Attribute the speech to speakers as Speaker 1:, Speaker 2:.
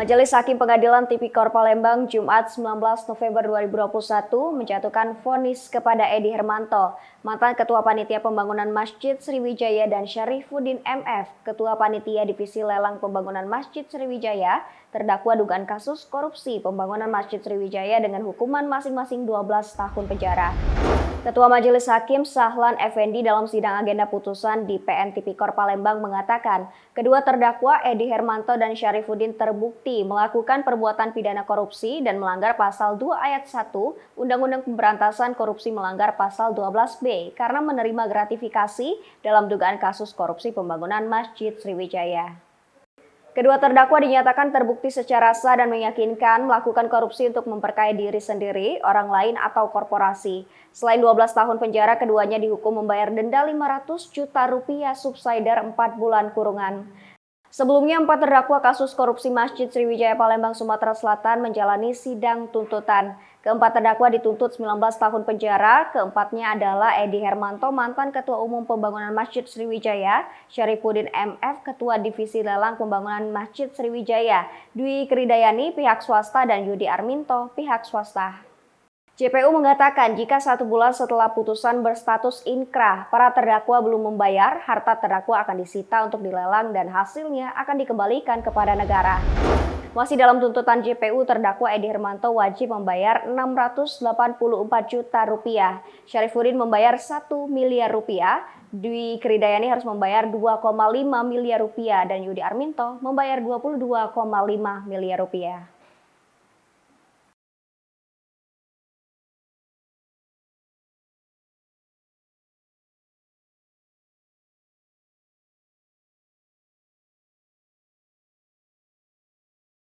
Speaker 1: Majelis Hakim Pengadilan Tipikor Palembang Jumat 19 November 2021 menjatuhkan vonis kepada Edi Hermanto, mantan Ketua Panitia Pembangunan Masjid Sriwijaya dan Syarifuddin MF, Ketua Panitia Divisi Lelang Pembangunan Masjid Sriwijaya, terdakwa dugaan kasus korupsi pembangunan Masjid Sriwijaya dengan hukuman masing-masing 12 tahun penjara. Ketua Majelis Hakim Sahlan Effendi dalam sidang agenda putusan di PN Tipikor Palembang mengatakan, kedua terdakwa Edi Hermanto dan Syarifuddin terbukti melakukan perbuatan pidana korupsi dan melanggar pasal 2 ayat 1 Undang-Undang Pemberantasan Korupsi melanggar pasal 12B karena menerima gratifikasi dalam dugaan kasus korupsi pembangunan Masjid Sriwijaya. Kedua terdakwa dinyatakan terbukti secara sah dan meyakinkan melakukan korupsi untuk memperkaya diri sendiri, orang lain atau korporasi. Selain 12 tahun penjara, keduanya dihukum membayar denda 500 juta rupiah subsidiar 4 bulan kurungan. Sebelumnya, 4 terdakwa kasus korupsi Masjid Sriwijaya Palembang, Sumatera Selatan menjalani sidang tuntutan. Keempat terdakwa dituntut 19 tahun penjara, keempatnya adalah Edi Hermanto, mantan Ketua Umum Pembangunan Masjid Sriwijaya, Syarifuddin MF, Ketua Divisi Lelang Pembangunan Masjid Sriwijaya, Dwi Kridayani, pihak swasta, dan Yudi Arminto, pihak swasta. JPU mengatakan jika 1 bulan setelah putusan berstatus inkrah, para terdakwa belum membayar, harta terdakwa akan disita untuk dilelang dan hasilnya akan dikembalikan kepada negara. Masih dalam tuntutan JPU, terdakwa Edi Hermanto wajib membayar 684 juta rupiah, Syarifuddin membayar 1 miliar rupiah, Dwi Kridayani harus membayar 2,5 miliar rupiah, dan Yudi Arminto membayar 22,5 miliar rupiah.